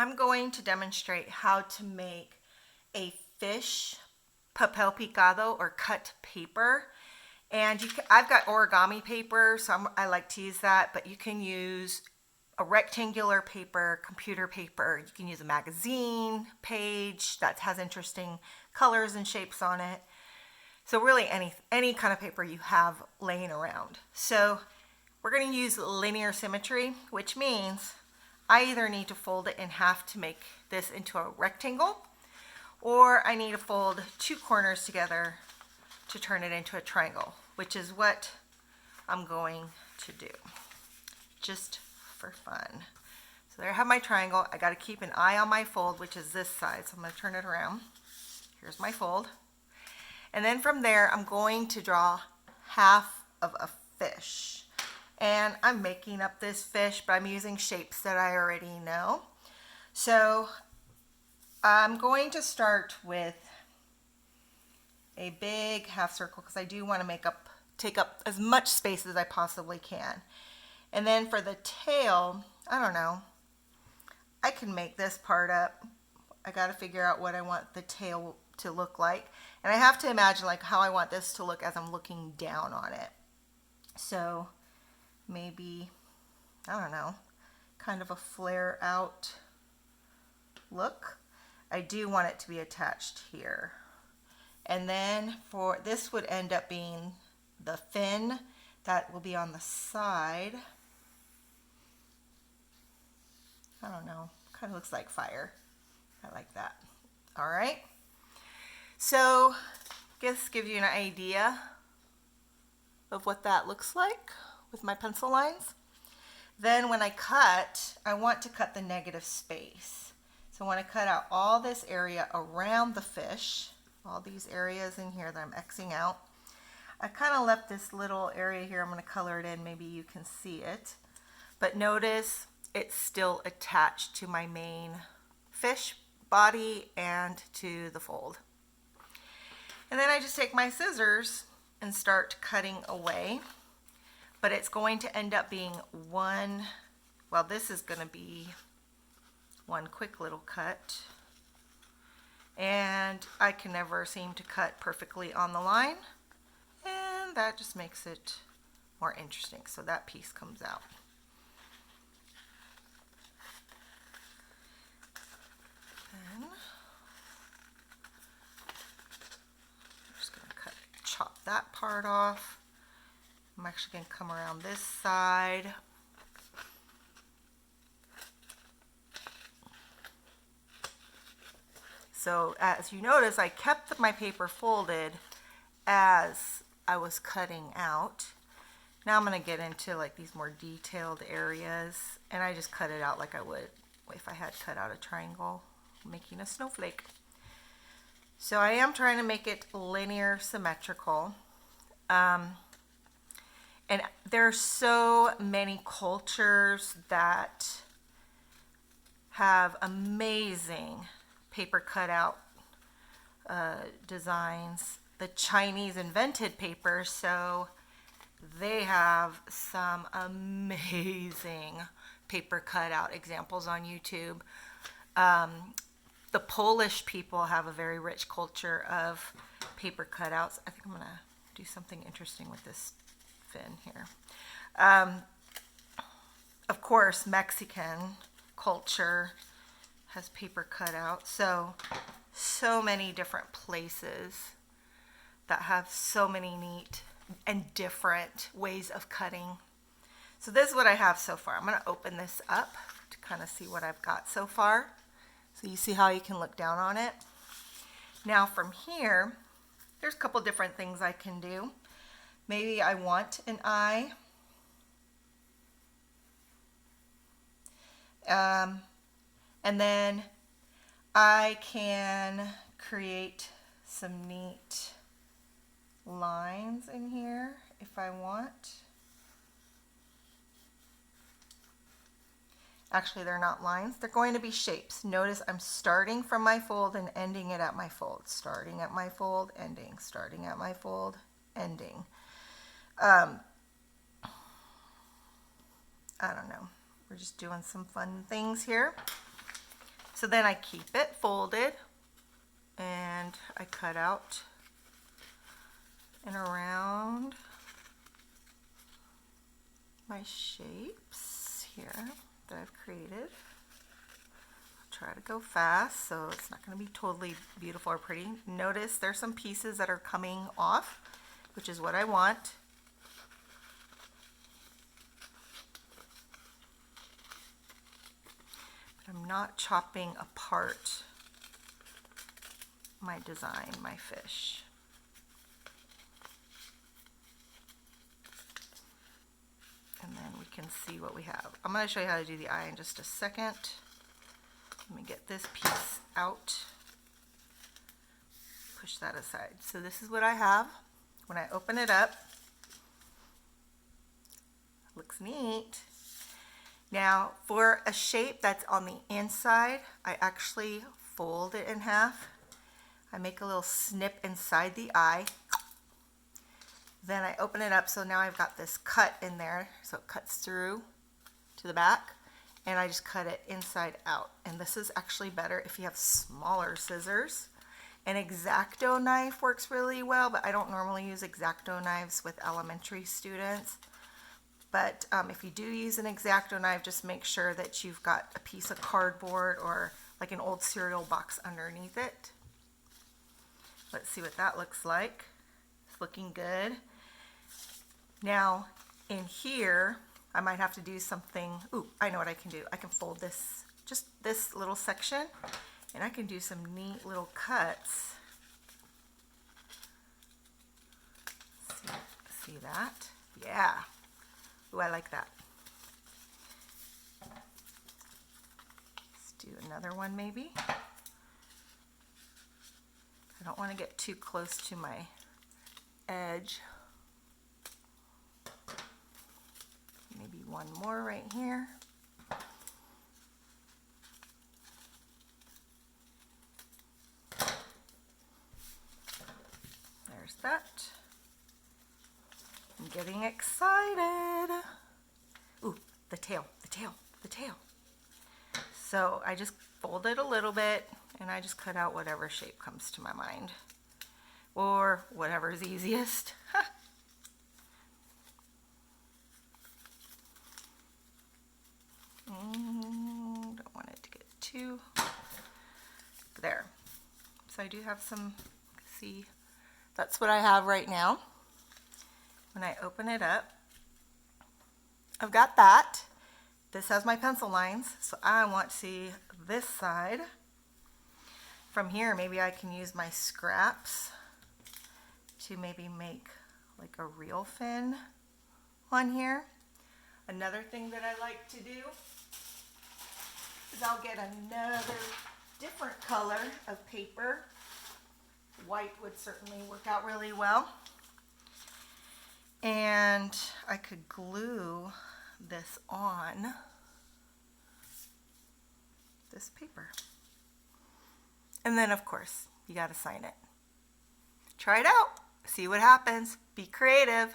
I'm going to demonstrate how to make a fish papel picado or cut paper. And I've got origami paper, so I like to use that, but you can use a rectangular paper, computer paper. You can use a magazine page that has interesting colors and shapes on it. So really any kind of paper you have laying around. So we're going to use linear symmetry, which means I either need to fold it in half to make this into a rectangle, or I need to fold two corners together to turn it into a triangle, which is what I'm going to do, just for fun. So there I have my triangle. I got to keep an eye on my fold, which is this side. So I'm going to turn it around. Here's my fold. And then from there, I'm going to draw half of a fish. And I'm making up this fish, but I'm using shapes that I already know. So I'm going to start with a big half circle because I do want to take up as much space as I possibly can. And then for the tail, I don't know, I can make this part up. I got to figure out what I want the tail to look like. And I have to imagine like how I want this to look as I'm looking down on it. So maybe, I don't know, kind of a flare out look. I do want it to be attached here. And then for this would end up being the fin that will be on the side. I don't know, kind of looks like fire. I like that. All right. So just give you an idea of what that looks like with my pencil lines. Then when I cut, I want to cut the negative space. So I want to cut out all this area around the fish, all these areas in here that I'm Xing out. I kind of left this little area here. I'm going to color it in. Maybe you can see it. But notice it's still attached to my main fish body and to the fold. And then I just take my scissors and start cutting away. But it's going to end up being one, well, this is going to be one quick little cut. And I can never seem to cut perfectly on the line. And that just makes it more interesting. So that piece comes out. Then I'm just going to chop that part off. I'm actually going to come around this side. So as you notice, I kept my paper folded as I was cutting out. Now I'm going to get into like these more detailed areas, and I just cut it out like I would if I had cut out a triangle, making a snowflake. So I am trying to make it linear symmetrical. And there are so many cultures that have amazing paper cutout designs. The Chinese invented paper, so they have some amazing paper cutout examples on YouTube. The Polish people have a very rich culture of paper cutouts. I think I'm going to do something interesting with this fin here. Of course, Mexican culture has paper cutout. So many different places that have so many neat and different ways of cutting. So this is what I have so far. I'm going to open this up to kind of see what I've got so far. So you see how you can look down on it. Now from here, there's a couple different things I can do. Maybe I want an eye. And then I can create some neat lines in here if I want. Actually, they're not lines. They're going to be shapes. Notice I'm starting from my fold and ending it at my fold. Starting at my fold, ending. Starting at my fold, ending. I don't know. We're just doing some fun things here. So then I keep it folded and I cut out and around my shapes here that I've created. I'll try to go fast so it's not going to be totally beautiful or pretty. Notice there's some pieces that are coming off, which is what I want. But I'm not chopping apart my design, my fish. And then we can see what we have. I'm going to show you how to do the eye in just a second. Let me get this piece out. Push that aside. So this is what I have. When I open it up, it looks neat. Now for a shape that's on the inside, I actually fold it in half. I make a little snip inside the eye. Then I open it up, so now I've got this cut in there, so it cuts through to the back, and I just cut it inside out. And this is actually better if you have smaller scissors. An X-Acto knife works really well, but I don't normally use X-Acto knives with elementary students. But if you do use an X-Acto knife, just make sure that you've got a piece of cardboard or like an old cereal box underneath it. Let's see what that looks like. It's looking good. Now in here, I might have to do something. Ooh, I know what I can do. I can fold this, just this little section, and I can do some neat little cuts. See that? Yeah. Ooh, I like that. Let's do another one maybe. I don't want to get too close to my edge. Maybe one more right here. There's that. I'm getting excited. Ooh, the tail, the tail, the tail. So I just fold it a little bit and I just cut out whatever shape comes to my mind or whatever's easiest. Don't want it to get too there. So I do have some, see, that's what I have right now. When I open it up, I've got that. This has my pencil lines, so I want to see this side. From here, maybe I can use my scraps to maybe make like a real fin on here. Another thing that I like to do is I'll get another different color of paper. White would certainly work out really well. And I could glue this on this paper. And then of course, you gotta sign it. Try it out, see what happens, be creative.